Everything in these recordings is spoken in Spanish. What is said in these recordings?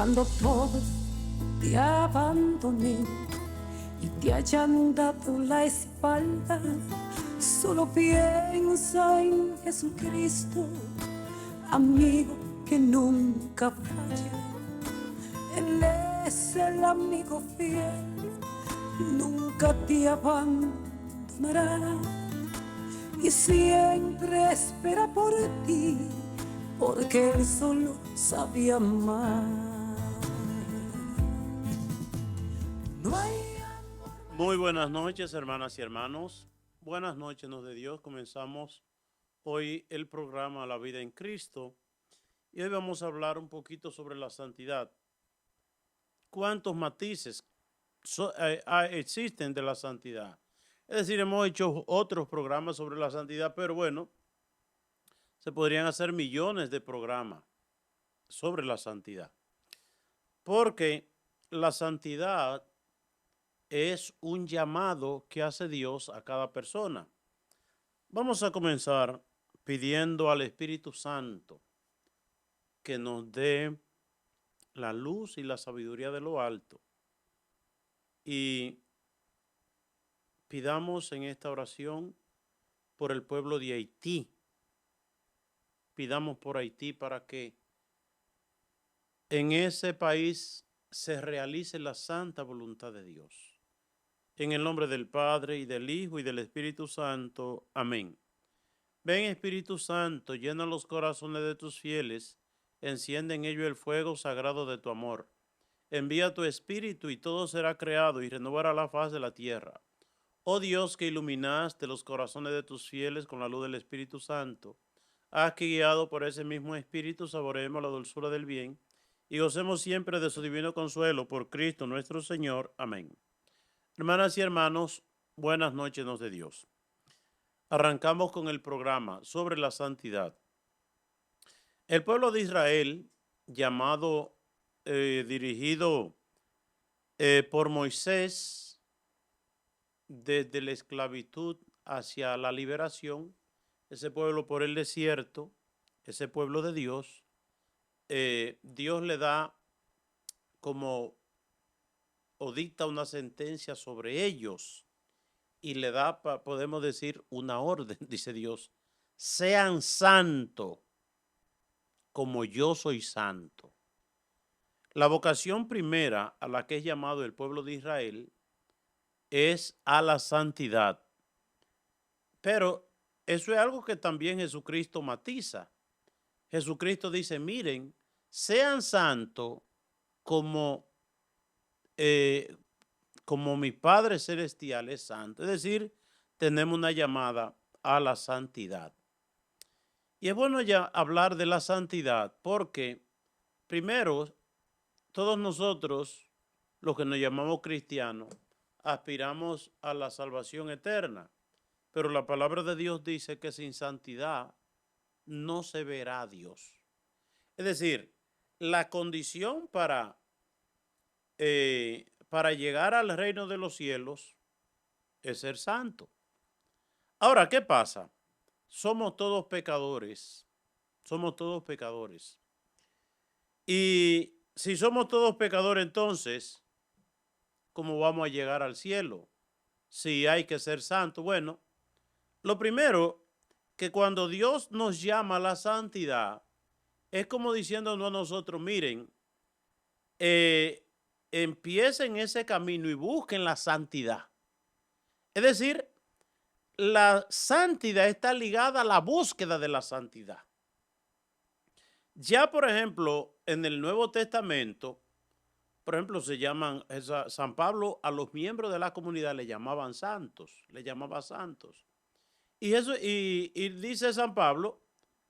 cuando todos te abandonen y te hayan dado la espalda, solo piensa en Jesucristo, amigo que nunca falla. Él es el amigo fiel, nunca te abandonará y siempre espera por ti, porque Él solo sabe amar. No hay amor. Muy buenas noches, hermanas y hermanos. Buenas noches, nos de Dios. Comenzamos hoy el programa La Vida en Cristo y hoy vamos a hablar un poquito sobre la santidad. ¿Cuántos matices existen de la santidad? Es decir, hemos hecho otros programas sobre la santidad, pero bueno, se podrían hacer millones de programas sobre la santidad. Porque la santidad es un llamado que hace Dios a cada persona. Vamos a comenzar pidiendo al Espíritu Santo que nos dé la luz y la sabiduría de lo alto. Y pidamos en esta oración por el pueblo de Haití. Pidamos por Haití para que en ese país se realice la santa voluntad de Dios. En el nombre del Padre, y del Hijo, y del Espíritu Santo. Amén. Ven, Espíritu Santo, llena los corazones de tus fieles, enciende en ellos el fuego sagrado de tu amor. Envía tu Espíritu y todo será creado y renovará la faz de la tierra. Oh Dios, que iluminaste los corazones de tus fieles con la luz del Espíritu Santo, haz que guiado por ese mismo Espíritu saboreemos la dulzura del bien y gocemos siempre de su divino consuelo por Cristo nuestro Señor. Amén. Hermanas y hermanos, buenas noches nos de Dios. Arrancamos con el programa sobre la santidad. El pueblo de Israel, dirigido por Moisés desde la esclavitud hacia la liberación, ese pueblo por el desierto, ese pueblo de Dios, Dios le da como o dicta una sentencia sobre ellos y le da, podemos decir, una orden, dice Dios, sean santos como yo soy santo. La vocación primera a la que es llamado el pueblo de Israel es a la santidad. Pero eso es algo que también Jesucristo matiza. Jesucristo dice, miren, sean santos como, como mi Padre Celestial es santo. Es decir, tenemos una llamada a la santidad. Y es bueno ya hablar de la santidad porque, primero, todos nosotros, los que nos llamamos cristianos, aspiramos a la salvación eterna. Pero la palabra de Dios dice que sin santidad no se verá a Dios. Es decir, la condición para llegar al reino de los cielos es ser santo. Ahora, ¿qué pasa? Somos todos pecadores. Somos todos pecadores. Y si somos todos pecadores, entonces, ¿cómo vamos a llegar al cielo? Si hay que ser santo. Bueno, lo primero, que cuando Dios nos llama a la santidad, es como diciéndonos a nosotros, miren, empiecen ese camino y busquen la santidad. Es decir, la santidad está ligada a la búsqueda de la santidad. Ya, por ejemplo, en el Nuevo Testamento, por ejemplo, se llaman, San Pablo a los miembros de la comunidad le llamaban santos, le llamaba santos. Y dice San Pablo,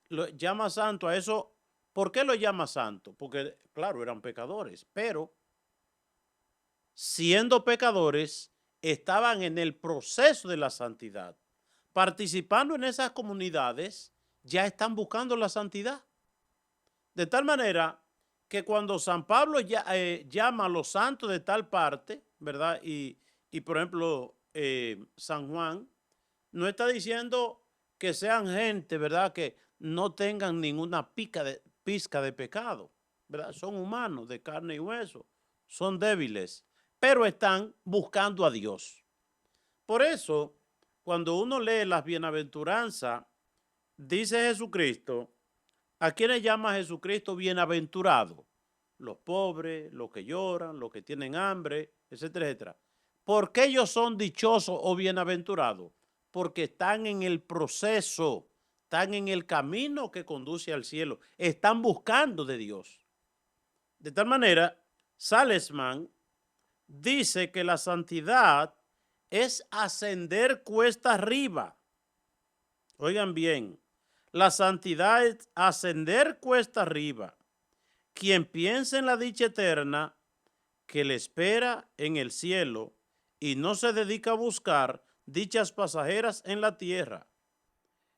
lo llama santo a eso. ¿Por qué lo llama santo? Porque, claro, eran pecadores, pero siendo pecadores, estaban en el proceso de la santidad. Participando en esas comunidades, ya están buscando la santidad. De tal manera que cuando San Pablo llama a los santos de tal parte, ¿verdad? Y por ejemplo, San Juan, no está diciendo que sean gente, ¿verdad? Que no tengan ninguna pizca de pecado, ¿verdad? Son humanos de carne y hueso, son débiles, pero están buscando a Dios. Por eso, cuando uno lee las bienaventuranzas, dice Jesucristo, ¿a quiénes llama Jesucristo bienaventurado? Los pobres, los que lloran, los que tienen hambre, etcétera, etcétera. ¿Por qué ellos son dichosos o bienaventurados? Porque están en el proceso, están en el camino que conduce al cielo, están buscando de Dios. De tal manera, Salesman dice que la santidad es ascender cuesta arriba. Oigan bien, la santidad es ascender cuesta arriba. Quien piensa en la dicha eterna que le espera en el cielo y no se dedica a buscar dichas pasajeras en la tierra,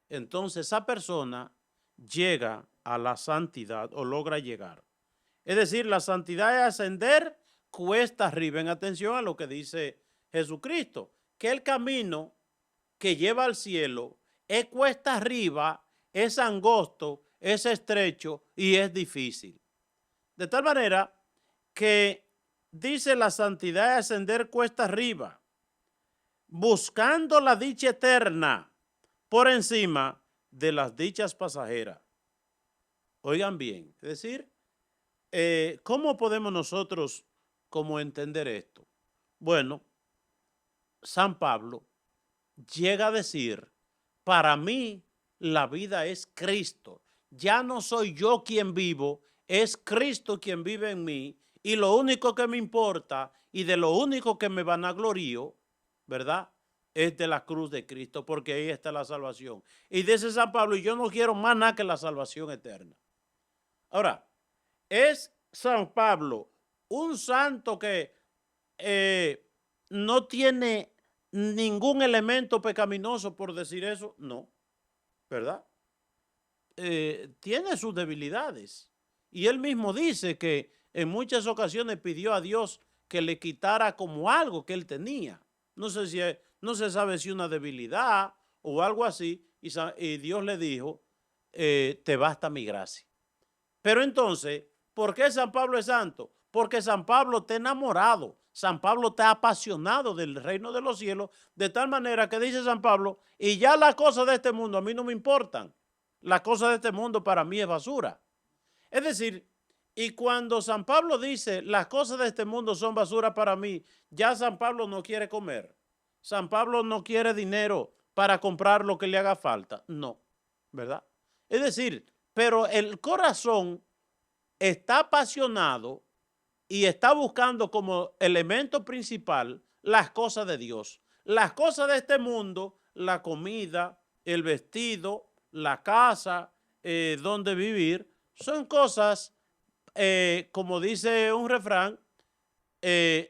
entonces esa persona llega a la santidad o logra llegar. Es decir, la santidad es ascender cuesta arriba. En atención a lo que dice Jesucristo, que el camino que lleva al cielo es cuesta arriba, es angosto, es estrecho y es difícil. De tal manera que dice la santidad es ascender cuesta arriba, buscando la dicha eterna por encima de las dichas pasajeras. Oigan bien, es decir, ¿cómo podemos nosotros como entender esto? Bueno, San Pablo llega a decir, para mí la vida es Cristo. Ya no soy yo quien vivo, es Cristo quien vive en mí, y lo único que me importa y de lo único que me vanaglorio, ¿verdad?, es de la cruz de Cristo, porque ahí está la salvación. Y dice San Pablo, y yo no quiero más nada que la salvación eterna. Ahora, ¿es San Pablo un santo que no tiene ningún elemento pecaminoso por decir eso? No, ¿verdad? Tiene sus debilidades. Y él mismo dice que en muchas ocasiones pidió a Dios que le quitara como algo que él tenía. No sé si, no se sabe si una debilidad o algo así, y Dios le dijo, te basta mi gracia. Pero entonces, ¿por qué San Pablo es santo? Porque San Pablo está enamorado, San Pablo está apasionado del reino de los cielos, de tal manera que dice San Pablo, y ya las cosas de este mundo a mí no me importan, las cosas de este mundo para mí es basura. Es decir, y cuando San Pablo dice, las cosas de este mundo son basura para mí, ya San Pablo no quiere comer, San Pablo no quiere dinero para comprar lo que le haga falta, no, ¿verdad? Es decir, pero el corazón está apasionado y está buscando como elemento principal las cosas de Dios. Las cosas de este mundo, la comida, el vestido, la casa, donde vivir, son cosas, como dice un refrán,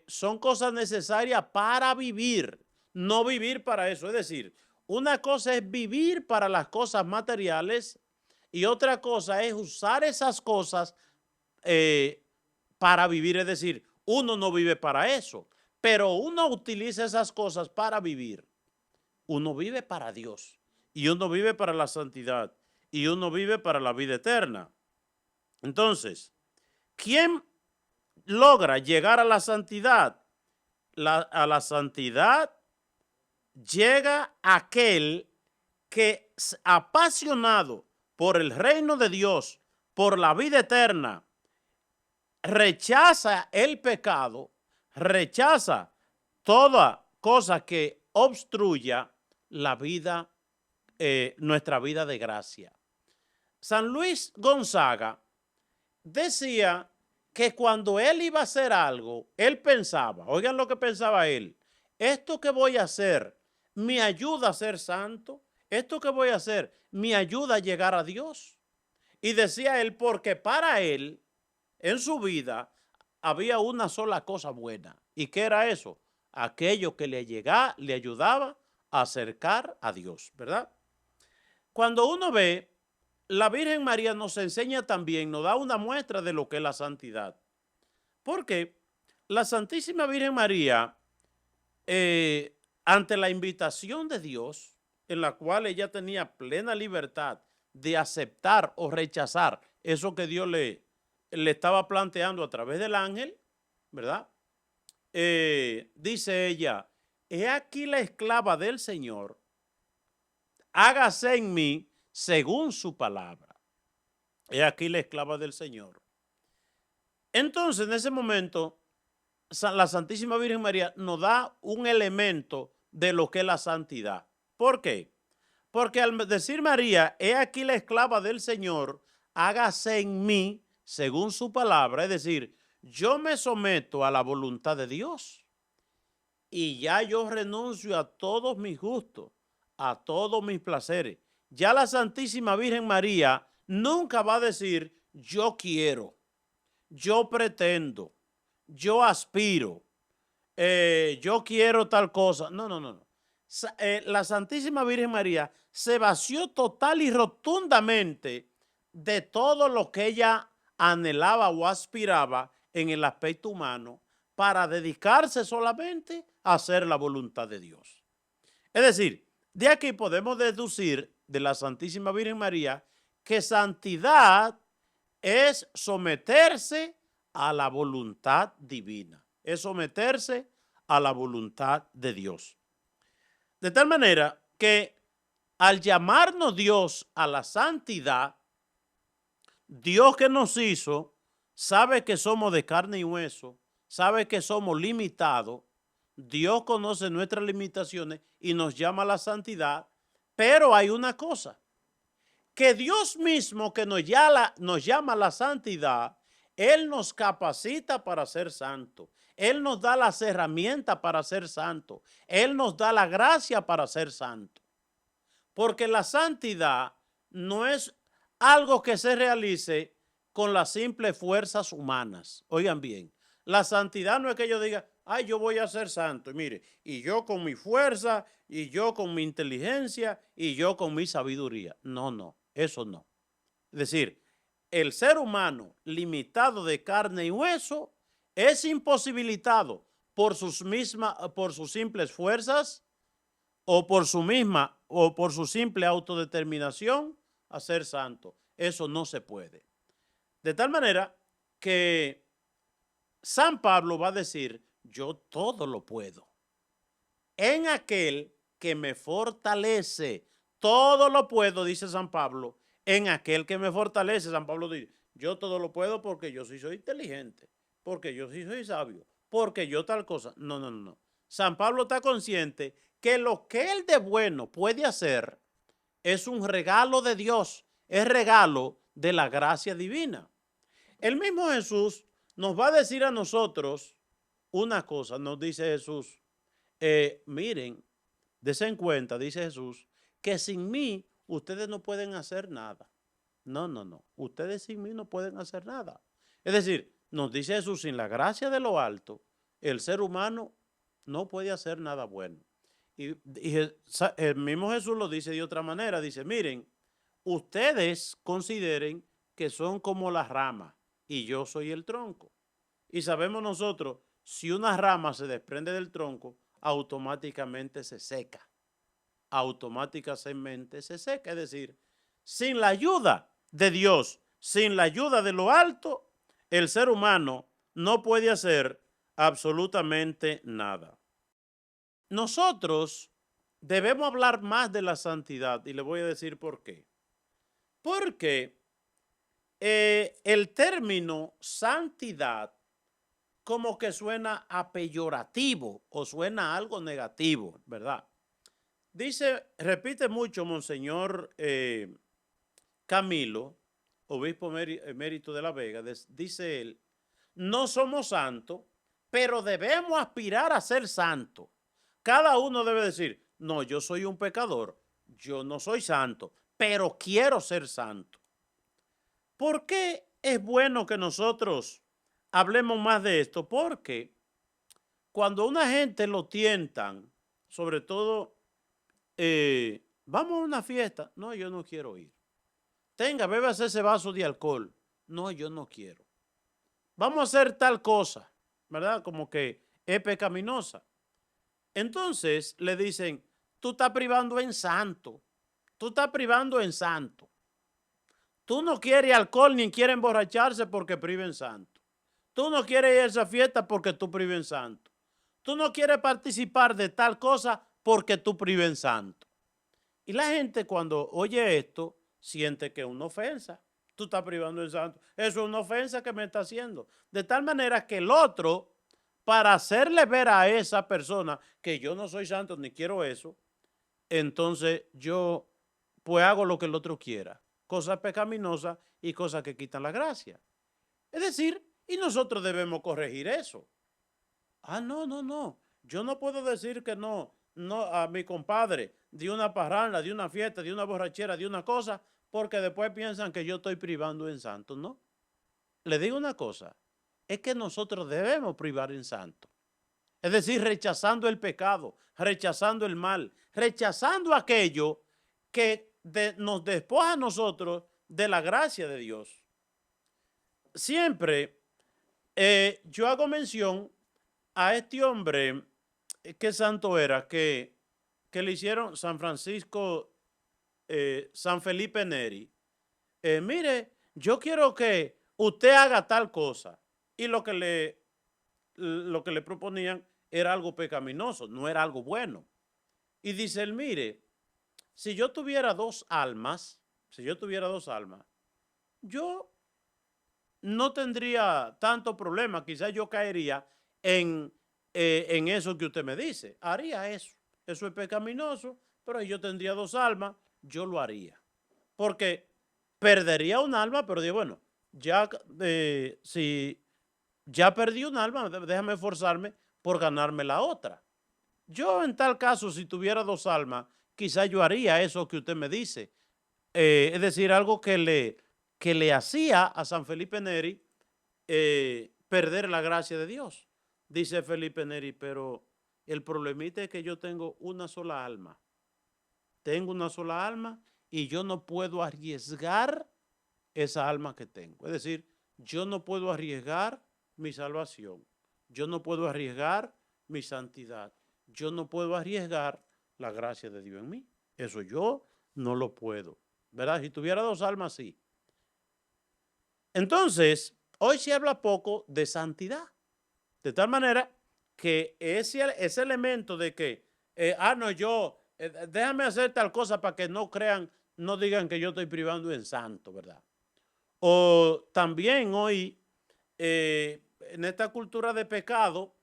son cosas necesarias para vivir, no vivir para eso. Es decir, una cosa es vivir para las cosas materiales y otra cosa es usar esas cosas para vivir. Es decir, uno no vive para eso, pero uno utiliza esas cosas para vivir. Uno vive para Dios y uno vive para la santidad y uno vive para la vida eterna. Entonces, ¿quién logra llegar a la santidad? A la santidad llega aquel que es apasionado por el reino de Dios, por la vida eterna, rechaza el pecado, rechaza toda cosa que obstruya la vida, nuestra vida de gracia. San Luis Gonzaga decía que cuando él iba a hacer algo, él pensaba, oigan lo que pensaba él, esto que voy a hacer me ayuda a ser santo, esto que voy a hacer me ayuda a llegar a Dios. Y decía él, porque para él, en su vida, había una sola cosa buena. ¿Y qué era eso? Aquello que le ayudaba a acercar a Dios, ¿verdad? Cuando uno ve, la Virgen María nos enseña también, nos da una muestra de lo que es la santidad. Porque la Santísima Virgen María, ante la invitación de Dios, en la cual ella tenía plena libertad de aceptar o rechazar eso que Dios le estaba planteando a través del ángel, ¿verdad? Dice ella, he aquí la esclava del Señor, hágase en mí según su palabra. He aquí la esclava del Señor. Entonces, en ese momento, la Santísima Virgen María nos da un elemento de lo que es la santidad. ¿Por qué? Porque al decir María, he aquí la esclava del Señor, hágase en mí según su palabra, es decir, yo me someto a la voluntad de Dios y ya yo renuncio a todos mis gustos, a todos mis placeres. Ya la Santísima Virgen María nunca va a decir yo quiero, yo pretendo, yo aspiro, yo quiero tal cosa. No, no, no, no. La Santísima Virgen María se vació total y rotundamente de todo lo que ella anhelaba o aspiraba en el aspecto humano para dedicarse solamente a hacer la voluntad de Dios. Es decir, de aquí podemos deducir de la Santísima Virgen María que santidad es someterse a la voluntad divina, es someterse a la voluntad de Dios. De tal manera que al llamarnos Dios a la santidad, Dios que nos hizo sabe que somos de carne y hueso, sabe que somos limitados, Dios conoce nuestras limitaciones y nos llama a la santidad, pero hay una cosa, que Dios mismo que nos llama a la santidad, Él nos capacita para ser santo. Él nos da las herramientas para ser santo. Él nos da la gracia para ser santo. Porque la santidad no es algo que se realice con las simples fuerzas humanas. Oigan bien, la santidad no es que yo diga, ay, yo voy a ser santo. Y mire, y yo con mi fuerza, y yo con mi inteligencia, y yo con mi sabiduría. No, no, eso no. Es decir, el ser humano limitado de carne y hueso es imposibilitado por por sus simples fuerzas o por su simple autodeterminación a ser santo. Eso no se puede. De tal manera que San Pablo va a decir, yo todo lo puedo en aquel que me fortalece. Todo lo puedo, dice San Pablo, en aquel que me fortalece. San Pablo dice, yo todo lo puedo porque yo sí soy inteligente, porque yo sí soy sabio, porque yo tal cosa. No, no, no, no. San Pablo está consciente que lo que él de bueno puede hacer es un regalo de Dios, es regalo de la gracia divina. El mismo Jesús nos va a decir a nosotros una cosa, nos dice Jesús, miren, desen cuenta, dice Jesús, que sin mí ustedes no pueden hacer nada. No, no, no. Ustedes sin mí no pueden hacer nada. Es decir, nos dice Jesús, sin la gracia de lo alto, el ser humano no puede hacer nada bueno. Y el mismo Jesús lo dice de otra manera. Dice, miren, ustedes consideren que son como las ramas y yo soy el tronco. Y sabemos nosotros, si una rama se desprende del tronco, automáticamente se seca. Automáticamente se seca. Es decir, sin la ayuda de Dios, sin la ayuda de lo alto, el ser humano no puede hacer absolutamente nada. Nosotros debemos hablar más de la santidad y le voy a decir por qué. Porque el término santidad como que suena a peyorativo o suena a algo negativo, ¿verdad? Dice, repite mucho Monseñor Camilo, obispo emérito de La Vega, dice él, no somos santos, pero debemos aspirar a ser santos. Cada uno debe decir, no, yo soy un pecador, yo no soy santo, pero quiero ser santo. ¿Por qué es bueno que nosotros hablemos más de esto? Porque cuando a una gente lo tientan, sobre todo, vamos a una fiesta, no, yo no quiero ir. Tenga, bébase ese vaso de alcohol, no, yo no quiero. Vamos a hacer tal cosa, ¿verdad? Como que es pecaminosa. Entonces le dicen, tú estás privando en santo, tú estás privando en santo. Tú no quieres alcohol ni quieres emborracharse porque priven santo. Tú no quieres ir a esa fiesta porque tú priven santo. Tú no quieres participar de tal cosa porque tú priven santo. Y la gente cuando oye esto siente que es una ofensa. Tú estás privando el santo. Eso es una ofensa que me está haciendo. De tal manera que el otro, para hacerle ver a esa persona que yo no soy santo ni quiero eso, entonces yo pues hago lo que el otro quiera. Cosas pecaminosas y cosas que quitan la gracia. Es decir, y nosotros debemos corregir eso. Ah, no, no, no. Yo no puedo decir que no, no a mi compadre de una parranda, de una fiesta, de una borrachera, de una cosa, porque después piensan que yo estoy privando en santo, ¿no? Le digo una cosa, es que nosotros debemos privar en santo. Es decir, rechazando el pecado, rechazando el mal, rechazando aquello que nos despoja a nosotros de la gracia de Dios. Siempre yo hago mención a este hombre, ¿qué santo era? Que le hicieron San Francisco, San Felipe Neri. Mire, yo quiero que usted haga tal cosa. Y lo que le proponían era algo pecaminoso, no era algo bueno. Y dice él, mire, si yo tuviera dos almas, yo no tendría tanto problema. Quizás yo caería en eso que usted me dice. Haría eso. Eso es pecaminoso, pero yo tendría dos almas, yo lo haría. Porque perdería un alma, pero digo, bueno, ya si ya perdí un alma, déjame esforzarme por ganarme la otra. Yo en tal caso, si tuviera dos almas, quizás yo haría eso que usted me dice. Es decir, algo que le hacía a San Felipe Neri perder la gracia de Dios. Dice Felipe Neri, pero el problemita es que yo tengo una sola alma. Tengo una sola alma y yo no puedo arriesgar esa alma que tengo. Es decir, yo no puedo arriesgar mi salvación. Yo no puedo arriesgar mi santidad. Yo no puedo arriesgar la gracia de Dios en mí. Eso yo no lo puedo. ¿Verdad? Si tuviera dos almas, sí. Entonces, hoy se habla poco de santidad. De tal manera que ese elemento de que, no, déjame hacer tal cosa para que no crean, no digan que yo estoy privando en santo, ¿verdad? O también hoy, en esta cultura de pecado,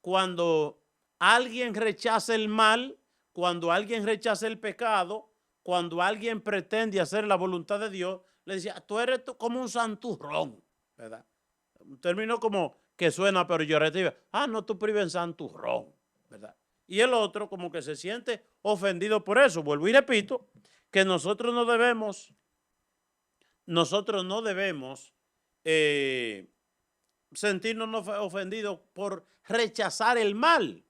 cuando alguien rechaza el mal, cuando alguien rechaza el pecado, cuando alguien pretende hacer la voluntad de Dios, le decía, tú eres como un santurrón, ¿verdad? Un término como que suena peyorativo. Ah, no, tú prives en santurrón, ¿verdad? Y el otro como que se siente ofendido por eso. Vuelvo y repito que nosotros no debemos sentirnos ofendidos por rechazar el mal,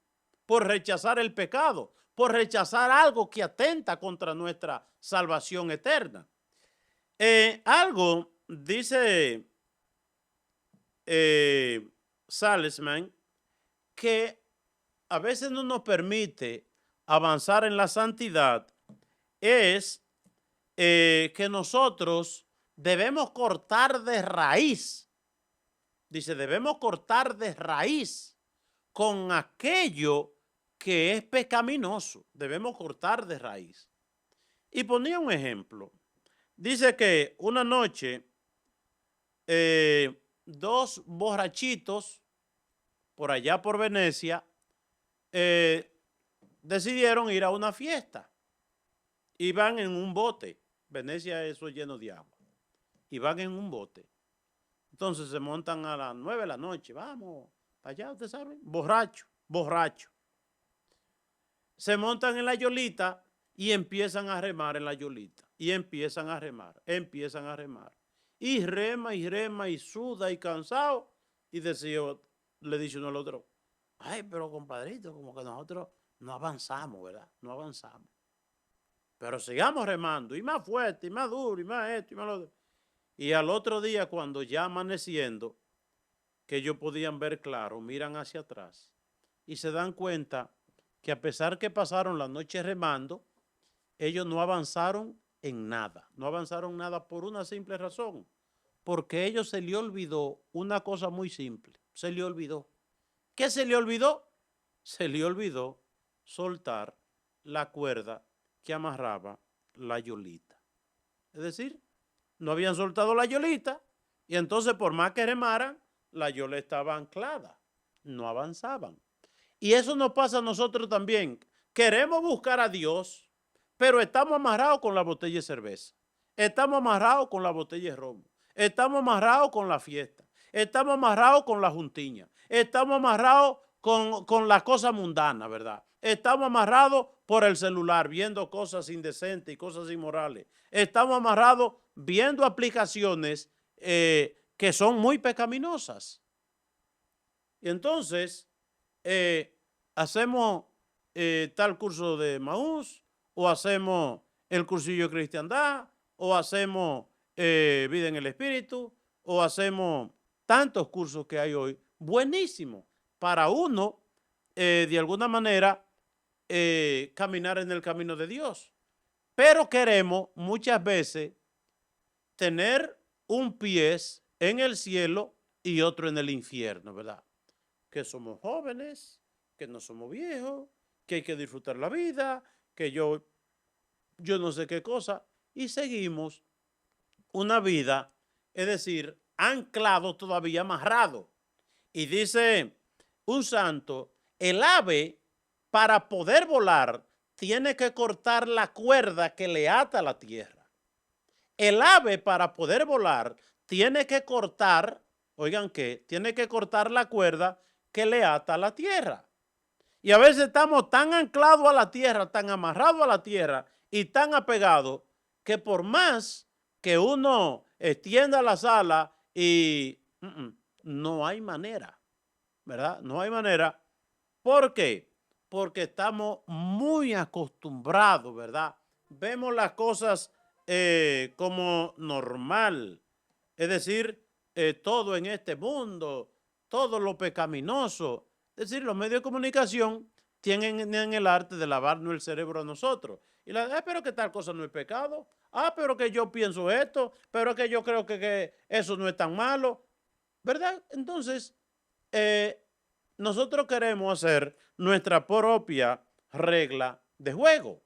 por rechazar el pecado, por rechazar algo que atenta contra nuestra salvación eterna. Algo, dice Salesman, que a veces no nos permite avanzar en la santidad es que nosotros debemos cortar de raíz. Dice, debemos cortar de raíz con aquello que es pecaminoso. Debemos cortar de raíz. Y ponía un ejemplo. Dice que una noche dos borrachitos por allá por Venecia decidieron ir a una fiesta. Iban en un bote. Venecia eso es lleno de agua. Iban en un bote. Entonces se montan a las 9 de la noche. Vamos, para allá, usted sabe. Borracho. Se montan en la yolita y empiezan a remar en la yolita. Y empiezan a remar. Y rema y suda y cansado. Y le dice uno al otro, ay, pero compadrito, como que nosotros no avanzamos, ¿verdad? No avanzamos. Pero sigamos remando, y más fuerte, y más duro, y más esto, y más lo otro. Y al otro día, cuando ya amaneciendo, que ellos podían ver claro, miran hacia atrás y se dan cuenta que a pesar que pasaron la noche remando, ellos no avanzaron en nada. No avanzaron nada por una simple razón. Porque a ellos se le olvidó una cosa muy simple. Se le olvidó. ¿Qué se le olvidó? Se le olvidó soltar la cuerda que amarraba la yolita. Es decir, no habían soltado la yolita y entonces por más que remaran, la yola estaba anclada. No avanzaban. Y eso nos pasa a nosotros también. Queremos buscar a Dios, pero estamos amarrados con la botella de cerveza. Estamos amarrados con la botella de romo. Estamos amarrados con la fiesta. Estamos amarrados con la juntiña. Estamos amarrados con la cosa mundana, ¿verdad? Estamos amarrados por el celular, viendo cosas indecentes y cosas inmorales. Estamos amarrados viendo aplicaciones que son muy pecaminosas. Y entonces, hacemos tal curso de Maús, o hacemos el cursillo de cristiandad, o hacemos vida en el espíritu, o hacemos tantos cursos que hay hoy, buenísimo, para uno, de alguna manera, caminar en el camino de Dios. Pero queremos muchas veces tener un pie en el cielo y otro en el infierno, ¿verdad? Que somos jóvenes, que no somos viejos, que hay que disfrutar la vida, que yo no sé qué cosa, y seguimos una vida, es decir, anclado todavía amarrado. Y dice un santo, el ave para poder volar tiene que cortar la cuerda que le ata a la tierra. El ave para poder volar tiene que cortar, oigan qué, tiene que cortar la cuerda que le ata a la tierra. Y a veces estamos tan anclados a la tierra, tan amarrados a la tierra y tan apegados que por más que uno extienda las alas y no hay manera, ¿verdad? No hay manera. ¿Por qué? Porque estamos muy acostumbrados, ¿verdad? Vemos las cosas como normal. Es decir, todo en este mundo, todo lo pecaminoso. Es decir, los medios de comunicación tienen el arte de lavarnos el cerebro a nosotros. Y pero que tal cosa no es pecado. Pero que yo pienso esto, pero que yo creo que eso no es tan malo. ¿Verdad? Entonces, nosotros queremos hacer nuestra propia regla de juego.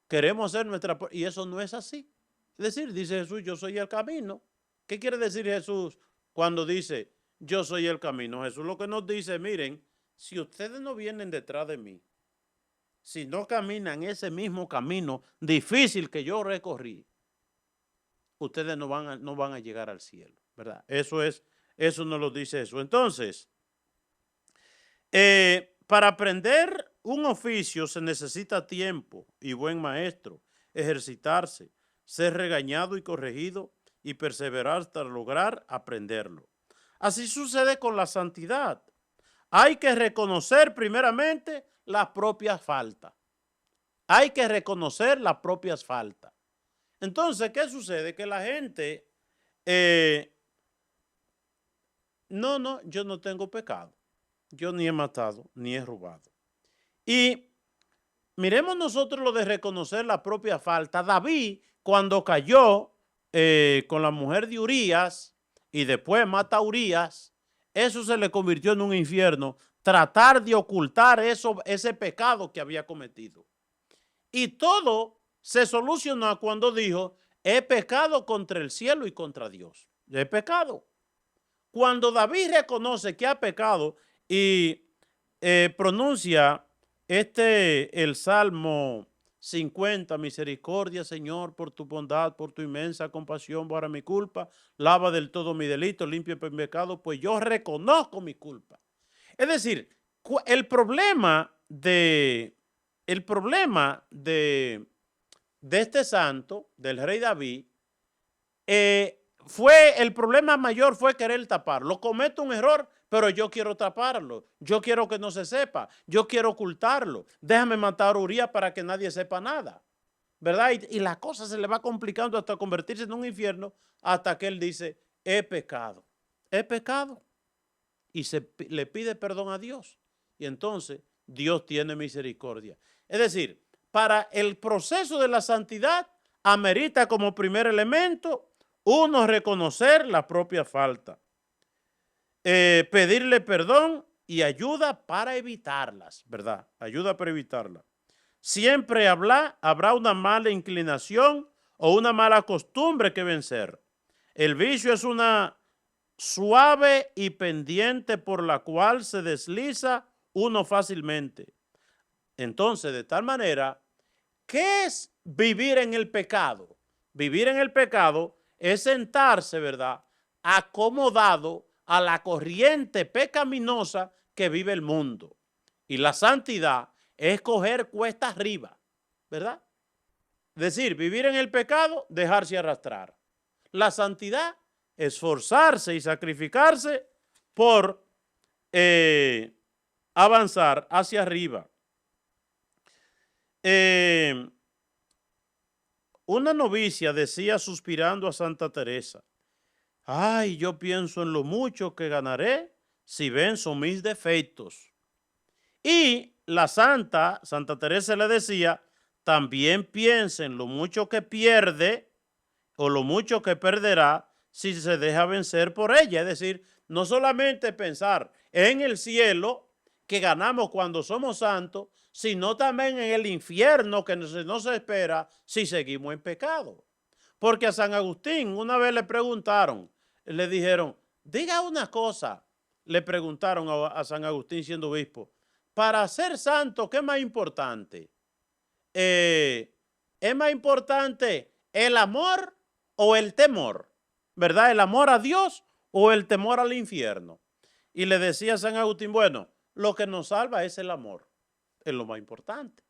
Queremos hacer y eso no es así. Es decir, dice Jesús, yo soy el camino. ¿Qué quiere decir Jesús cuando dice, yo soy el camino? Jesús lo que nos dice, miren, si ustedes no vienen detrás de mí, si no caminan ese mismo camino difícil que yo recorrí, ustedes no van a llegar al cielo, ¿verdad? Eso nos lo dice Jesús. Entonces, para aprender un oficio se necesita tiempo y buen maestro, ejercitarse, ser regañado y corregido y perseverar hasta lograr aprenderlo. Así sucede con la santidad. Hay que reconocer primeramente las propias faltas. Hay que reconocer las propias faltas. Entonces, ¿qué sucede? Que la gente, yo no tengo pecado. Yo ni he matado, ni he robado. Y miremos nosotros lo de reconocer la propia falta. David, cuando cayó con la mujer de Urías y después mata a Urías, eso se le convirtió en un infierno. Tratar de ocultar ese pecado que había cometido. Y todo se solucionó cuando dijo, he pecado contra el cielo y contra Dios. He pecado. Cuando David reconoce que ha pecado y pronuncia el Salmo 50, misericordia, Señor, por tu bondad, por tu inmensa compasión, para mi culpa, lava del todo mi delito, limpia mi pecado, pues yo reconozco mi culpa. Es decir, el problema de este santo, del rey David, el problema mayor fue querer taparlo. Cometo un error, pero yo quiero taparlo. Yo quiero que no se sepa. Yo quiero ocultarlo. Déjame matar a Urías para que nadie sepa nada. ¿Verdad? Y la cosa se le va complicando hasta convertirse en un infierno hasta que él dice, he pecado. He pecado. Y le pide perdón a Dios. Y entonces Dios tiene misericordia. Es decir, para el proceso de la santidad amerita como primer elemento uno reconocer la propia falta, pedirle perdón y ayuda para evitarlas, ¿verdad? Ayuda para evitarlas. Siempre habrá una mala inclinación o una mala costumbre que vencer. El vicio es una suave y pendiente por la cual se desliza uno fácilmente. Entonces, de tal manera, ¿qué es vivir en el pecado? Vivir en el pecado es sentarse, ¿verdad?, acomodado a la corriente pecaminosa que vive el mundo. Y la santidad es coger cuesta arriba, ¿verdad? Es decir, vivir en el pecado, dejarse arrastrar. La santidad, esforzarse y sacrificarse por avanzar hacia arriba. Una novicia decía suspirando a Santa Teresa: ay, yo pienso en lo mucho que ganaré si venzo mis defectos. Y la Santa Teresa le decía: también piensa en lo mucho que pierde o lo mucho que perderá si se deja vencer por ella. Es decir, no solamente pensar en el cielo que ganamos cuando somos santos, sino también en el infierno que nos espera si seguimos en pecado. Porque a San Agustín una vez le preguntaron, le dijeron, diga una cosa, le preguntaron a San Agustín siendo obispo, para ser santo, ¿qué es más importante? ¿Es más importante el amor o el temor? ¿Verdad? ¿El amor a Dios o el temor al infierno? Y le decía a San Agustín, bueno, lo que nos salva es el amor, es lo más importante,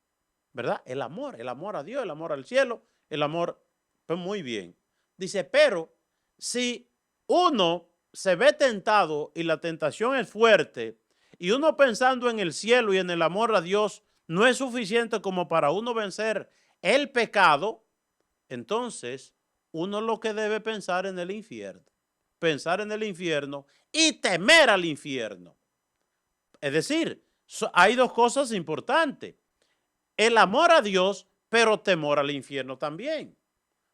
¿verdad? El amor a Dios, el amor al cielo, el amor, pues muy bien. Dice, pero si uno se ve tentado y la tentación es fuerte y uno pensando en el cielo y en el amor a Dios no es suficiente como para uno vencer el pecado, entonces uno lo que debe pensar en el infierno. Pensar en el infierno y temer al infierno. Es decir, hay dos cosas importantes. El amor a Dios, pero temor al infierno también.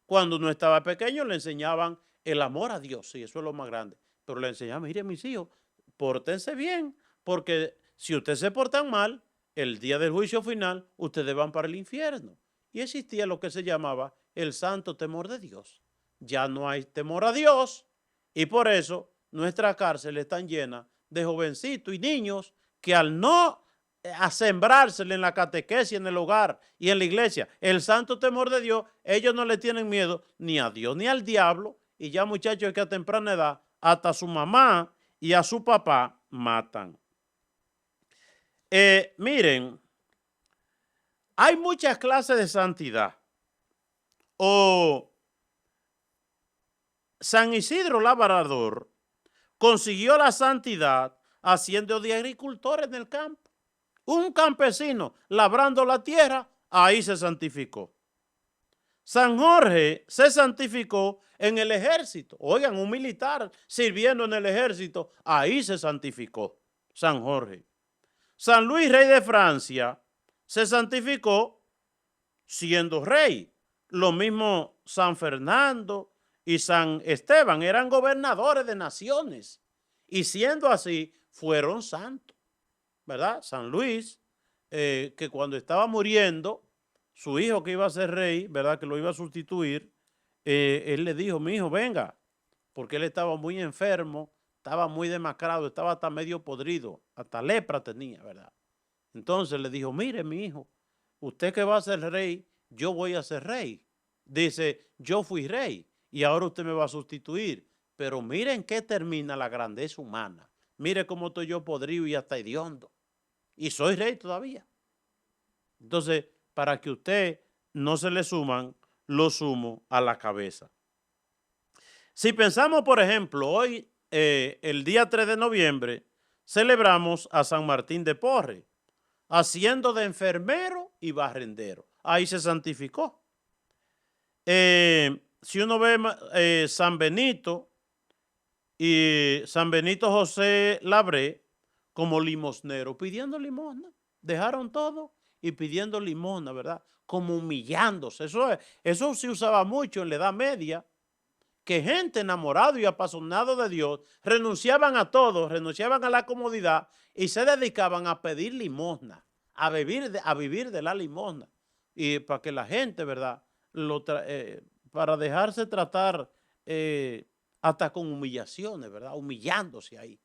Cuando uno estaba pequeño le enseñaban el amor a Dios, sí, eso es lo más grande. Pero le enseñaban, mire mis hijos, pórtense bien, porque si ustedes se portan mal, el día del juicio final, ustedes van para el infierno. Y existía lo que se llamaba el santo temor de Dios. Ya no hay temor a Dios y por eso nuestras cárceles están llenas de jovencitos y niños que al no a sembrársele en la catequesis, en el hogar y en la iglesia, el santo temor de Dios, ellos no le tienen miedo ni a Dios ni al diablo, y ya muchachos que a temprana edad hasta a su mamá y a su papá matan. Miren, hay muchas clases de santidad. San Isidro Labrador consiguió la santidad haciendo de agricultor en el campo. Un campesino labrando la tierra, ahí se santificó. San Jorge se santificó en el ejército. Oigan, un militar sirviendo en el ejército, ahí se santificó San Jorge. San Luis, rey de Francia, se santificó siendo rey. Lo mismo San Fernando y San Esteban eran gobernadores de naciones y siendo así fueron santos. ¿Verdad? San Luis, que cuando estaba muriendo, su hijo que iba a ser rey, ¿verdad? Que lo iba a sustituir, él le dijo, mi hijo, venga, porque él estaba muy enfermo, estaba muy demacrado, estaba hasta medio podrido, hasta lepra tenía, ¿verdad? Entonces le dijo, mire, mi hijo, usted que va a ser rey, yo voy a ser rey. Dice, yo fui rey y ahora usted me va a sustituir, pero miren qué termina la grandeza humana. Mire cómo estoy yo podrido y hasta hediondo. Y soy rey todavía. Entonces, para que usted no se le suman los humos a la cabeza. Si pensamos, por ejemplo, hoy, el día 3 de noviembre, celebramos a San Martín de Porres, haciendo de enfermero y barrendero. Ahí se santificó. Si uno ve San Benito y San Benito José Labré, como limosnero, pidiendo limosna. Dejaron todo y pidiendo limosna, ¿verdad? Como humillándose. Eso se usaba mucho en la Edad Media, que gente enamorada y apasionada de Dios renunciaban a todo, renunciaban a la comodidad y se dedicaban a pedir limosna, a vivir de la limosna. Y para que la gente, ¿verdad? Para dejarse tratar hasta con humillaciones, ¿verdad? Humillándose ahí.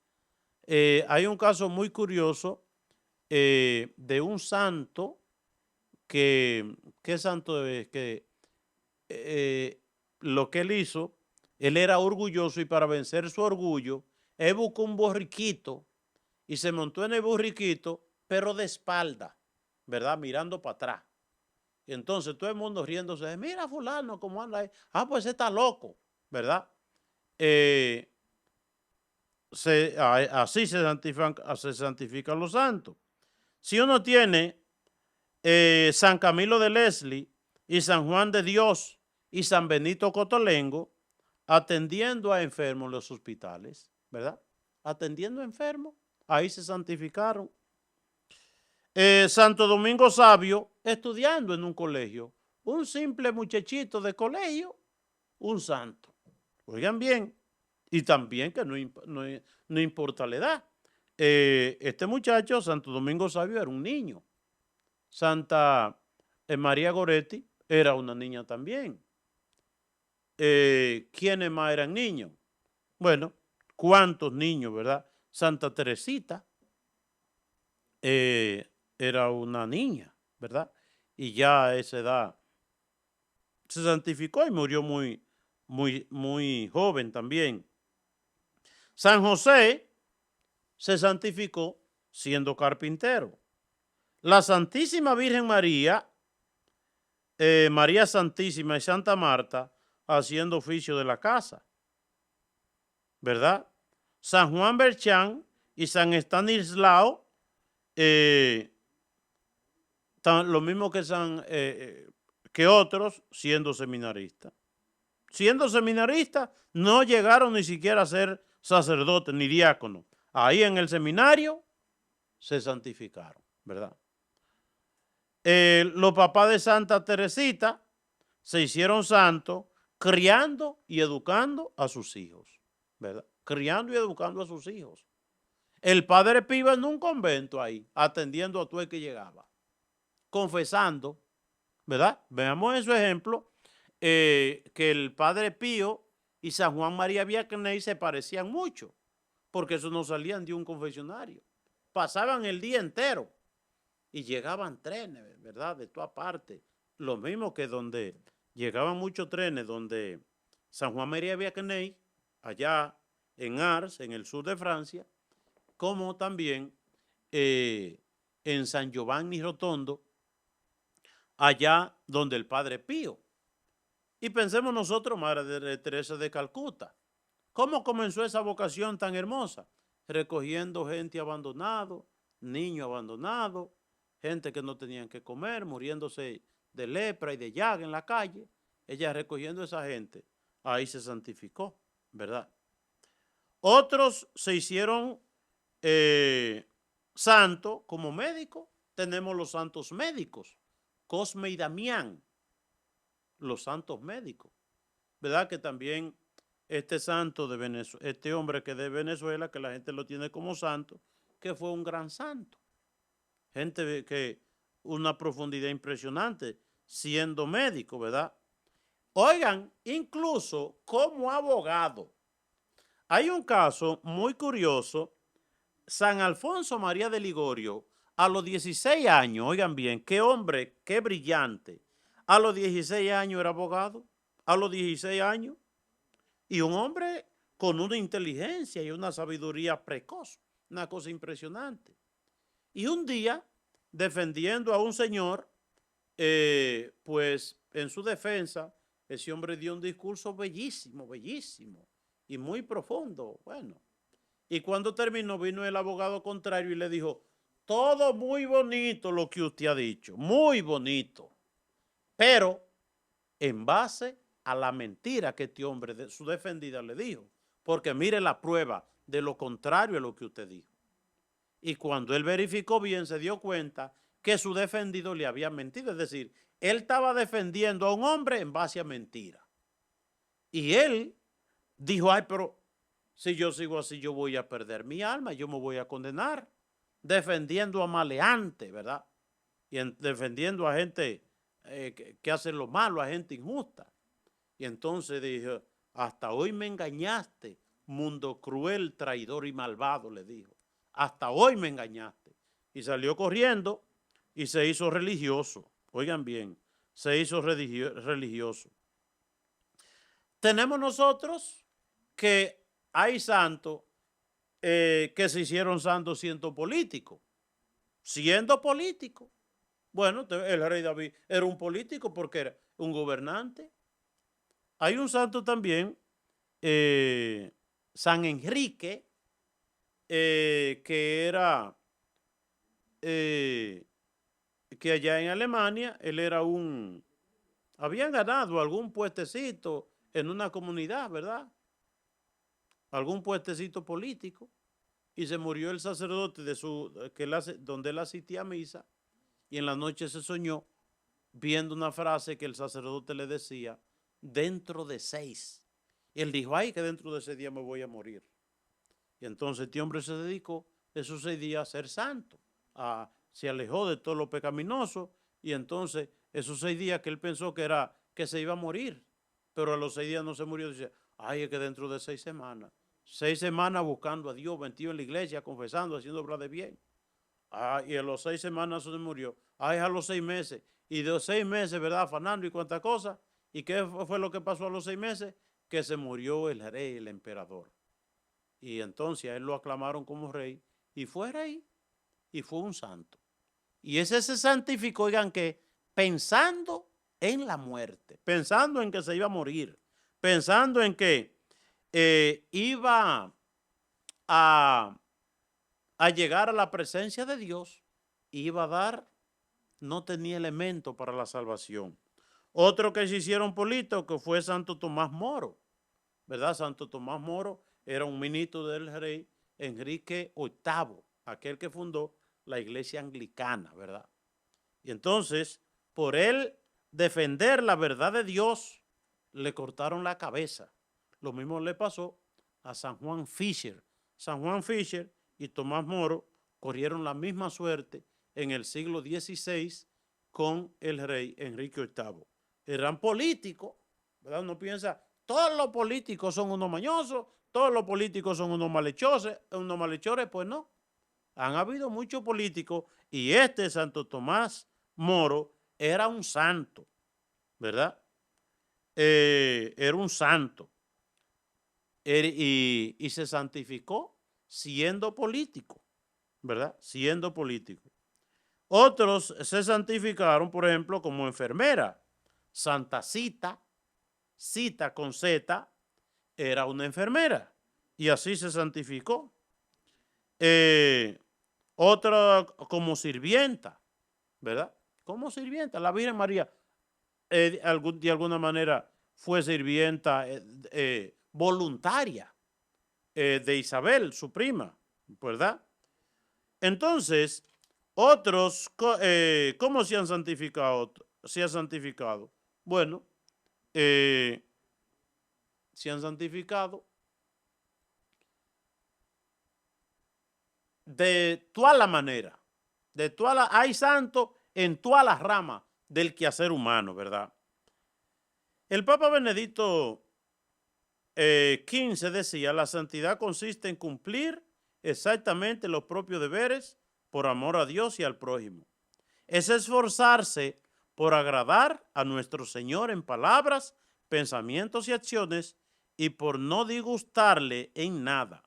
Hay un caso muy curioso de un santo ¿qué santo es? Que lo que él hizo, él era orgulloso y para vencer su orgullo, él buscó un borriquito y se montó en el borriquito, pero de espalda, ¿verdad? Mirando para atrás. Y entonces todo el mundo riéndose, mira fulano, cómo anda ahí. Ah, pues está loco, ¿verdad? Eh, así se santifican los santos. Si uno tiene San Camilo de Leslie y San Juan de Dios y San Benito Cotolengo atendiendo a enfermos en los hospitales, ¿verdad? Atendiendo a enfermos, ahí se santificaron. Santo Domingo Sabio estudiando en un colegio, un simple muchachito de colegio, un santo. Oigan bien, y también que no importa la edad. Este muchacho, Santo Domingo Sabio, era un niño. Santa María Goretti era una niña también. ¿Quiénes más eran niños? Bueno, ¿cuántos niños, verdad? Santa Teresita era una niña, ¿verdad? Y ya a esa edad se santificó y murió muy joven también. San José se santificó siendo carpintero. La Santísima Virgen María, María Santísima y Santa Marta haciendo oficio de la casa, ¿verdad? San Juan Berchán y San Estanislao, lo mismo que otros, siendo seminaristas. Siendo seminaristas, no llegaron ni siquiera a ser sacerdotes ni diáconos. Ahí en el seminario se santificaron, ¿verdad? Los papás de Santa Teresita se hicieron santos criando y educando a sus hijos, ¿verdad? Criando y educando a sus hijos. El padre Pío en un convento ahí, atendiendo a todo el que llegaba, confesando, ¿verdad? Veamos en su ejemplo que el padre Pío y San Juan María Vianney se parecían mucho, porque eso no salían de un confesionario. Pasaban el día entero y llegaban trenes, ¿verdad? De todas partes. Lo mismo que donde llegaban muchos trenes, donde San Juan María Vianney, allá en Ars, en el sur de Francia, como también en San Giovanni Rotondo, allá donde el Padre Pío. Y pensemos nosotros, Madre Teresa de Calcuta, ¿cómo comenzó esa vocación tan hermosa? Recogiendo gente abandonado, niños abandonados, gente que no tenían que comer, muriéndose de lepra y de llaga en la calle. Ella recogiendo a esa gente, ahí se santificó, ¿verdad? Otros se hicieron santos como médicos. Tenemos los santos médicos, Cosme y Damián, los santos médicos, ¿verdad? Que también este santo de Venezuela, este hombre que es de Venezuela, que la gente lo tiene como santo, que fue un gran santo. Gente que una profundidad impresionante siendo médico, ¿verdad? Oigan, incluso como abogado. Hay un caso muy curioso. San Alfonso María de Ligorio, a los 16 años, oigan bien, qué hombre, qué brillante. A los 16 años era abogado, a los 16 años. Y un hombre con una inteligencia y una sabiduría precoz, una cosa impresionante. Y un día, defendiendo a un señor, pues en su defensa, ese hombre dio un discurso bellísimo, bellísimo y muy profundo. Bueno, y cuando terminó, vino el abogado contrario y le dijo, todo muy bonito lo que usted ha dicho, muy bonito, pero en base a la mentira que este hombre, su defendida, le dijo, porque mire la prueba de lo contrario a lo que usted dijo. Y cuando él verificó bien, se dio cuenta que su defendido le había mentido. Es decir, él estaba defendiendo a un hombre en base a mentira. Y él dijo, ay, pero si yo sigo así, yo voy a perder mi alma, yo me voy a condenar, defendiendo a maleantes, ¿verdad? Y defendiendo a gente que hace lo malo, a gente injusta. Y entonces dijo, hasta hoy me engañaste, mundo cruel, traidor y malvado, le dijo. Hasta hoy me engañaste. Y salió corriendo y se hizo religioso. Oigan bien, se hizo religioso. Tenemos nosotros que hay santos que se hicieron santos siendo políticos. Siendo políticos. Bueno, el rey David era un político porque era un gobernante. Hay un santo también, San Enrique, que era, que allá en Alemania, él era habían ganado algún puestecito en una comunidad, ¿verdad? Algún puestecito político, y se murió el sacerdote donde él asistía a misa, y en la noche se soñó viendo una frase que el sacerdote le decía, dentro de 6. Y él dijo, ay, que dentro de 6 días me voy a morir. Y entonces este hombre se dedicó esos 6 días a ser santo, se alejó de todo lo pecaminoso, y entonces esos 6 días que él pensó que se iba a morir, pero a los 6 días no se murió, dice, ay, es que dentro de 6 semanas, 6 semanas buscando a Dios, metido en la iglesia, confesando, haciendo obra de bien. Y a los 6 semanas se murió. Ay, a los 6 meses. Y de los 6 meses, ¿verdad? Afanando y cuántas cosas. ¿Y qué fue lo que pasó a los 6 meses? Que se murió el rey, el emperador. Y entonces a él lo aclamaron como rey. Y fue rey. Y fue un santo. Y ese se santificó, oigan, que pensando en la muerte. Pensando en que se iba a morir. Pensando en que iba a llegar a la presencia de Dios, iba a dar, no tenía elemento para la salvación. Otro que se hicieron políticos fue Santo Tomás Moro, ¿verdad? Santo Tomás Moro era un ministro del rey Enrique VIII, aquel que fundó la iglesia anglicana, ¿verdad? Y entonces, por él defender la verdad de Dios, le cortaron la cabeza. Lo mismo le pasó a San Juan Fisher. San Juan Fisher y Tomás Moro corrieron la misma suerte en el siglo XVI con el rey Enrique VIII. Eran políticos, ¿verdad? Uno piensa, todos los políticos son unos mañosos, todos los políticos son unos malhechores, pues no. Han habido muchos políticos y este Santo Tomás Moro era un santo, ¿verdad? Era un santo y se santificó siendo político, ¿verdad? Siendo político. Otros se santificaron, por ejemplo, como enfermera. Santa Cita, Cita con Z, era una enfermera y así se santificó. Otra como sirvienta, ¿verdad? Como sirvienta. La Virgen María de alguna manera fue sirvienta voluntaria de Isabel, su prima, ¿verdad? Entonces, otros, ¿cómo se han santificado? Se ha santificado. Bueno, se han santificado de toda la manera, hay santos en todas las ramas del quehacer humano, ¿verdad? El Papa Benedicto XV decía, la santidad consiste en cumplir exactamente los propios deberes por amor a Dios y al prójimo. Es esforzarse por agradar a nuestro Señor en palabras, pensamientos y acciones y por no disgustarle en nada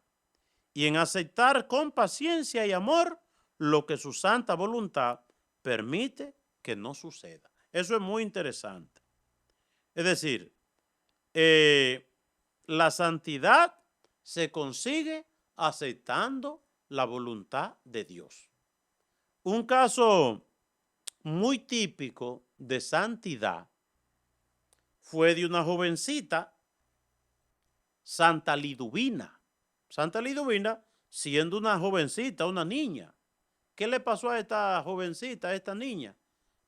y en aceptar con paciencia y amor lo que su santa voluntad permite que no suceda. Eso es muy interesante. Es decir, la santidad se consigue aceptando la voluntad de Dios. Un caso muy típico de santidad fue de una jovencita, Santa Liduvina. Santa Liduvina, siendo una jovencita, una niña, ¿qué le pasó a esta jovencita, a esta niña?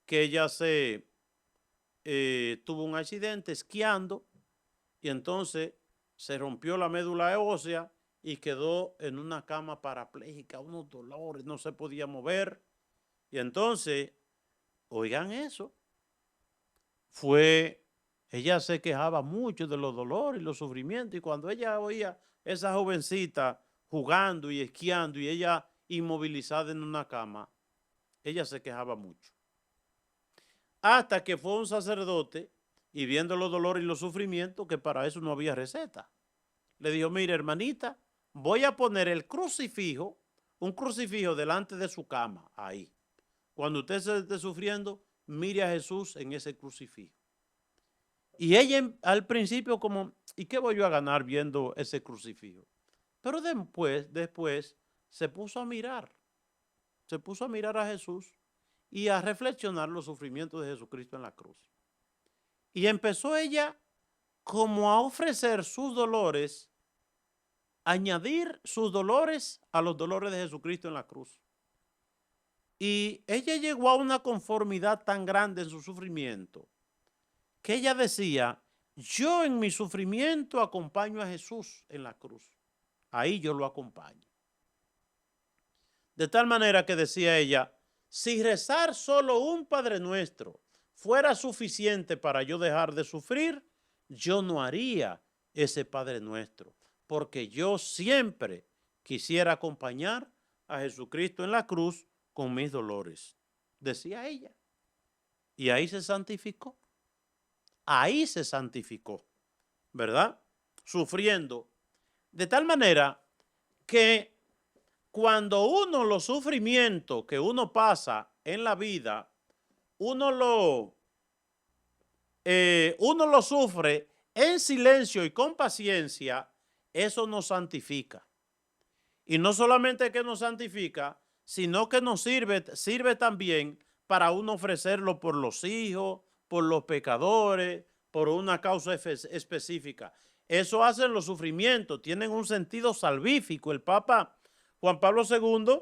Que ella tuvo un accidente esquiando y entonces se rompió la médula ósea y quedó en una cama parapléjica, unos dolores, no se podía mover. Y entonces, oigan eso, ella se quejaba mucho de los dolores y los sufrimientos, y cuando ella oía esa jovencita jugando y esquiando y ella inmovilizada en una cama, ella se quejaba mucho. Hasta que fue un sacerdote y viendo los dolores y los sufrimientos, que para eso no había receta, le dijo: mire, hermanita, voy a poner el crucifijo, un crucifijo delante de su cama, ahí. Cuando usted se esté sufriendo, mire a Jesús en ese crucifijo. Y ella al principio como, ¿y qué voy yo a ganar viendo ese crucifijo? Pero después se puso a mirar a Jesús y a reflexionar los sufrimientos de Jesucristo en la cruz. Y empezó ella como a ofrecer sus dolores, añadir sus dolores a los dolores de Jesucristo en la cruz. Y ella llegó a una conformidad tan grande en su sufrimiento que ella decía: yo en mi sufrimiento acompaño a Jesús en la cruz. Ahí yo lo acompaño. De tal manera que decía ella: si rezar solo un Padre Nuestro fuera suficiente para yo dejar de sufrir, yo no haría ese Padre Nuestro, porque yo siempre quisiera acompañar a Jesucristo en la cruz con mis dolores, decía ella. Y ahí se santificó. Ahí se santificó, ¿verdad? Sufriendo. De tal manera que cuando los sufrimientos que uno pasa en la vida, uno lo sufre en silencio y con paciencia, eso nos santifica. Y no solamente que nos santifica, sino que nos sirve también para uno ofrecerlo por los hijos, por los pecadores, por una causa específica. Eso hacen los sufrimientos, tienen un sentido salvífico. El Papa Juan Pablo II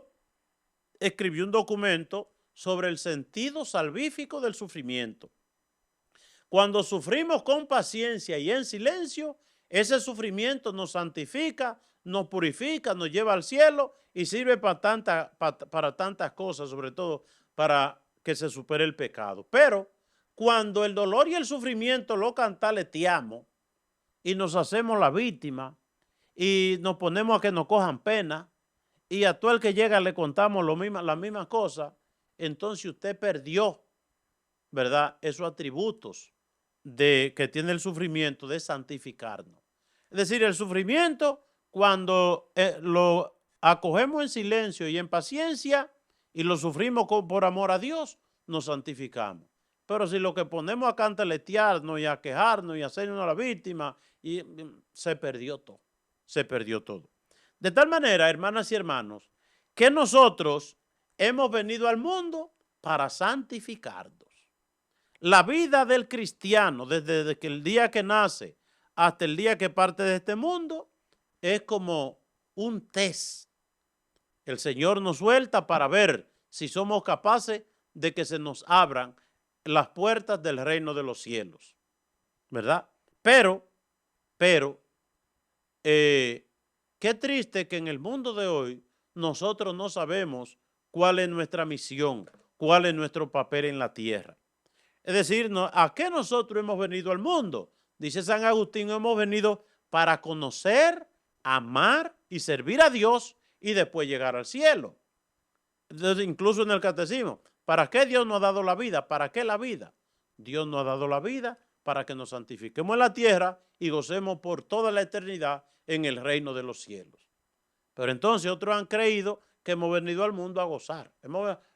escribió un documento sobre el sentido salvífico del sufrimiento. Cuando sufrimos con paciencia y en silencio, ese sufrimiento nos santifica, nos purifica, nos lleva al cielo y sirve para tantas cosas, sobre todo para que se supere el pecado. Pero cuando el dolor y el sufrimiento lo cantaleteamos y nos hacemos la víctima y nos ponemos a que nos cojan pena y a todo el que llega le contamos la misma cosa, entonces usted perdió, ¿verdad?, esos atributos que tiene el sufrimiento de santificarnos. Es decir, el sufrimiento, cuando lo acogemos en silencio y en paciencia y lo sufrimos por amor a Dios, nos santificamos. Pero si lo que ponemos a cantaletearnos y a quejarnos y a hacernos la víctima, se perdió todo, se perdió todo. De tal manera, hermanas y hermanos, que nosotros hemos venido al mundo para santificarnos. La vida del cristiano, desde que el día que nace hasta el día que parte de este mundo, es como un test. El Señor nos suelta para ver si somos capaces de que se nos abran las puertas del reino de los cielos, ¿verdad? Pero, qué triste que en el mundo de hoy nosotros no sabemos cuál es nuestra misión, cuál es nuestro papel en la tierra. Es decir, ¿a qué nosotros hemos venido al mundo? Dice San Agustín: hemos venido para conocer, amar y servir a Dios y después llegar al cielo. Entonces, incluso en el catecismo, ¿para qué Dios nos ha dado la vida? ¿Para qué la vida? Dios nos ha dado la vida para que nos santifiquemos en la tierra y gocemos por toda la eternidad en el reino de los cielos. Pero entonces otros han creído que hemos venido al mundo a gozar,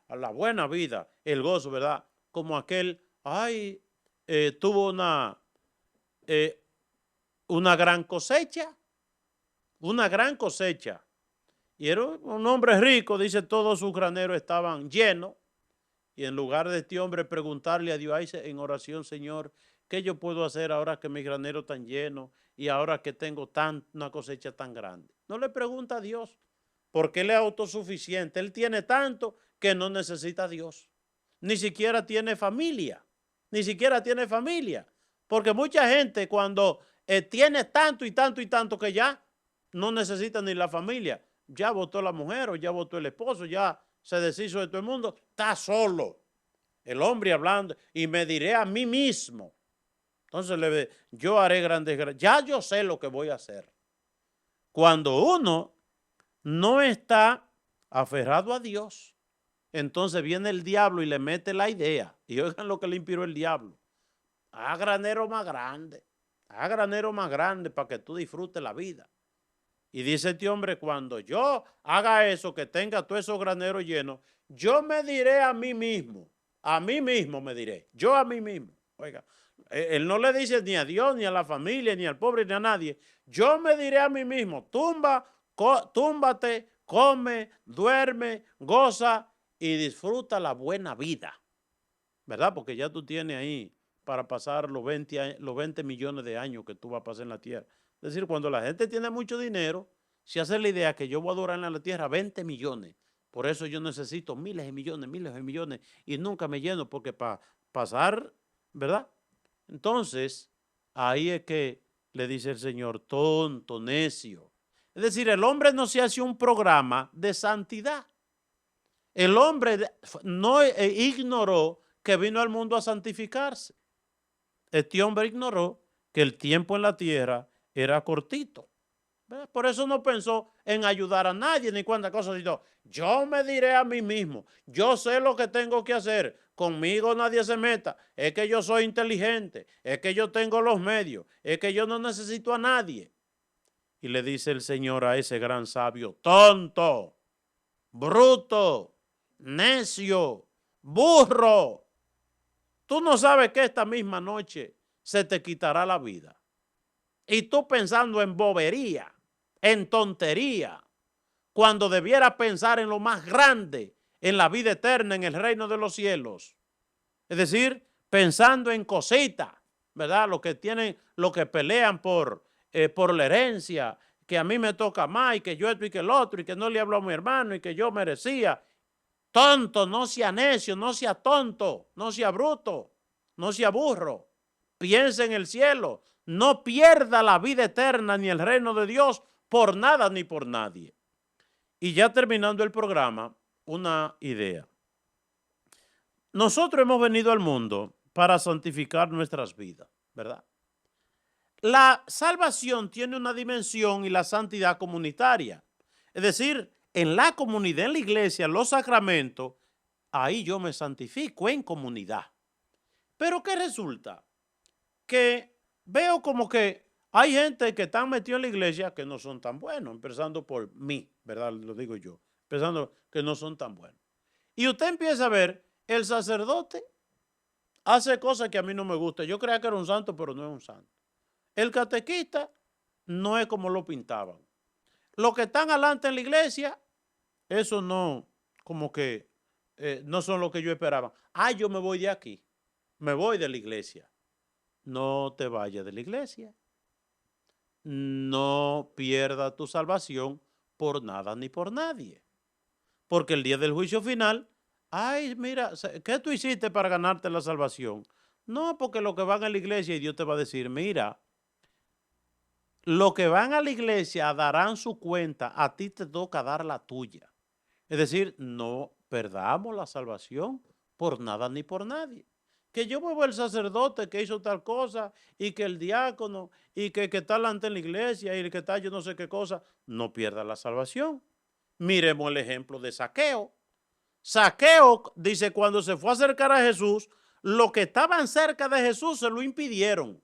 a la buena vida, el gozo, ¿verdad? Como aquel, tuvo una gran cosecha, y era un hombre rico, dice, todos sus graneros estaban llenos, y en lugar de este hombre preguntarle a Dios en oración: Señor, ¿qué yo puedo hacer ahora que mis graneros están llenos y ahora que tengo una cosecha tan grande? No le pregunta a Dios, porque él es autosuficiente. Él tiene tanto que no necesita a Dios. Ni siquiera tiene familia. Ni siquiera tiene familia. Porque mucha gente cuando tiene tanto y tanto y tanto que ya no necesita ni la familia. Ya votó la mujer o ya votó el esposo, ya se deshizo de todo el mundo. Está solo. El hombre hablando y me diré a mí mismo. Entonces yo haré grandes. Ya yo sé lo que voy a hacer. Cuando uno no está aferrado a Dios, entonces viene el diablo y le mete la idea. Y oigan lo que le inspiró el diablo. Haz granero más grande. Haz granero más grande para que tú disfrutes la vida. Y dice este hombre, cuando yo haga eso, que tenga todos esos graneros llenos, yo me diré a mí mismo me diré, yo a mí mismo. Oiga, él no le dice ni a Dios, ni a la familia, ni al pobre, ni a nadie. Yo me diré a mí mismo, túmbate, come, duerme, goza y disfruta la buena vida. ¿Verdad? Porque ya tú tienes ahí para pasar los 20 millones de años que tú vas a pasar en la tierra. Es decir, cuando la gente tiene mucho dinero, se hace la idea que yo voy a durar en la tierra 20 millones. Por eso yo necesito miles de millones y nunca me lleno porque para pasar, ¿verdad? Entonces, ahí es que le dice el Señor, tonto, necio. Es decir, el hombre no se hace un programa de santidad. El hombre no ignoró que vino al mundo a santificarse. Este hombre ignoró que el tiempo en la tierra era cortito. ¿Verdad? Por eso no pensó en ayudar a nadie ni cuántas cosas, sino yo me diré a mí mismo, yo sé lo que tengo que hacer, conmigo nadie se meta, es que yo soy inteligente, es que yo tengo los medios, es que yo no necesito a nadie. Y le dice el Señor a ese gran sabio, tonto, bruto, necio, burro, tú no sabes que esta misma noche se te quitará la vida. Y tú pensando en bobería, en tontería, cuando debieras pensar en lo más grande, en la vida eterna, en el reino de los cielos. Es decir, pensando en cositas, ¿verdad? Los que pelean por la herencia, que a mí me toca más y que yo esto y que el otro y que no le hablo a mi hermano y que yo merecía. Tonto, no sea necio, no sea tonto, no sea bruto, no sea burro. Piensa en el cielo. No pierda la vida eterna ni el reino de Dios por nada ni por nadie. Y ya terminando el programa, una idea. Nosotros hemos venido al mundo para santificar nuestras vidas, ¿verdad? La salvación tiene una dimensión y la santidad comunitaria. Es decir, en la comunidad, en la iglesia, los sacramentos, ahí yo me santifico en comunidad. Pero ¿qué resulta? Que veo como que hay gente que están metidos en la iglesia que no son tan buenos, empezando por mí, ¿verdad? Lo digo yo, empezando que no son tan buenos. Y usted empieza a ver, el sacerdote hace cosas que a mí no me gustan. Yo creía que era un santo, pero no es un santo. El catequista no es como lo pintaban. Los que están adelante en la iglesia, eso no, como que no son lo que yo esperaba. Yo me voy de aquí, me voy de la iglesia. No te vayas de la iglesia. No pierdas tu salvación por nada ni por nadie. Porque el día del juicio final, mira, ¿qué tú hiciste para ganarte la salvación? No, porque los que van a la iglesia y Dios te va a decir, mira, los que van a la iglesia darán su cuenta, a ti te toca dar la tuya. Es decir, no perdamos la salvación por nada ni por nadie. Que yo vuelvo el sacerdote que hizo tal cosa y que el diácono y que está delante en la iglesia y el que está yo no sé qué cosa, no pierda la salvación. Miremos el ejemplo de Zaqueo. Zaqueo dice cuando se fue a acercar a Jesús, los que estaban cerca de Jesús se lo impidieron.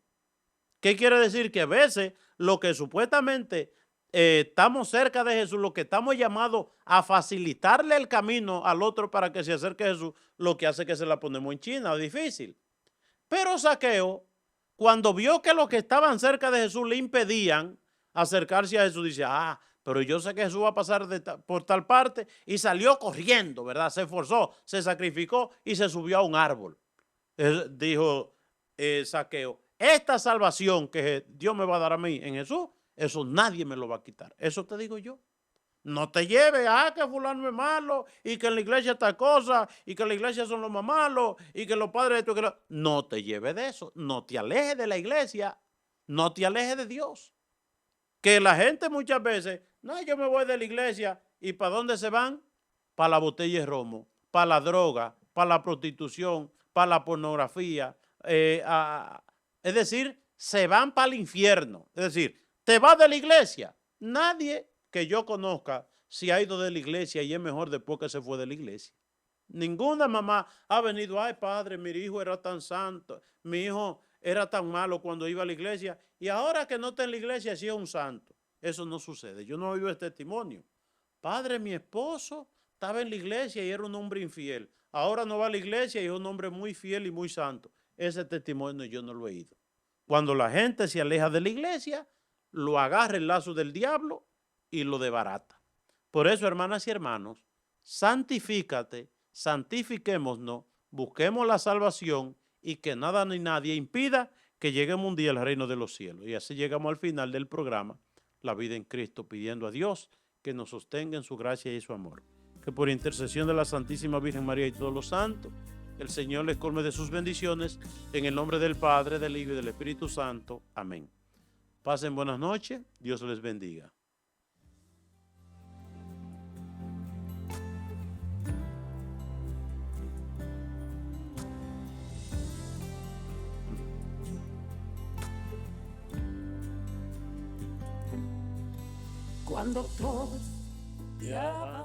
¿Qué quiere decir? Que a veces lo que supuestamente estamos cerca de Jesús, lo que estamos llamados a facilitarle el camino al otro para que se acerque a Jesús, lo que hace que se la ponemos en China, difícil. Pero Zaqueo, cuando vio que los que estaban cerca de Jesús le impedían acercarse a Jesús, dice, pero yo sé que Jesús va a pasar por tal parte, y salió corriendo, ¿verdad? Se esforzó, se sacrificó y se subió a un árbol. Dijo Zaqueo, esta salvación que Dios me va a dar a mí en Jesús, eso nadie me lo va a quitar. Eso te digo yo. No te lleves, que fulano es malo, y que en la iglesia está cosa, y que en la iglesia son los más malos, y que los padres de esto, no te lleves de eso, no te alejes de la iglesia, no te alejes de Dios. Que la gente muchas veces, no, yo me voy de la iglesia, ¿y para dónde se van? Para la botella de romo, para la droga, para la prostitución, para la pornografía, es decir, se van para el infierno. Es decir, te vas de la iglesia. Nadie que yo conozca se ha ido de la iglesia y es mejor después que se fue de la iglesia. Ninguna mamá ha venido, ay padre, mi hijo era tan santo, mi hijo era tan malo cuando iba a la iglesia y ahora que no está en la iglesia sí es un santo. Eso no sucede. Yo no he oído este testimonio. Padre, mi esposo estaba en la iglesia y era un hombre infiel. Ahora no va a la iglesia y es un hombre muy fiel y muy santo. Ese testimonio yo no lo he oído. Cuando la gente se aleja de la iglesia, lo agarra el lazo del diablo y lo debarata. Por eso, hermanas y hermanos, santifícate, santifiquémonos, busquemos la salvación y que nada ni nadie impida que lleguemos un día al reino de los cielos. Y así llegamos al final del programa, La Vida en Cristo, pidiendo a Dios que nos sostenga en su gracia y su amor. Que por intercesión de la Santísima Virgen María y todos los santos, el Señor les colme de sus bendiciones, en el nombre del Padre, del Hijo y del Espíritu Santo. Amén. Pasen buenas noches, Dios les bendiga. Cuando todos te aman.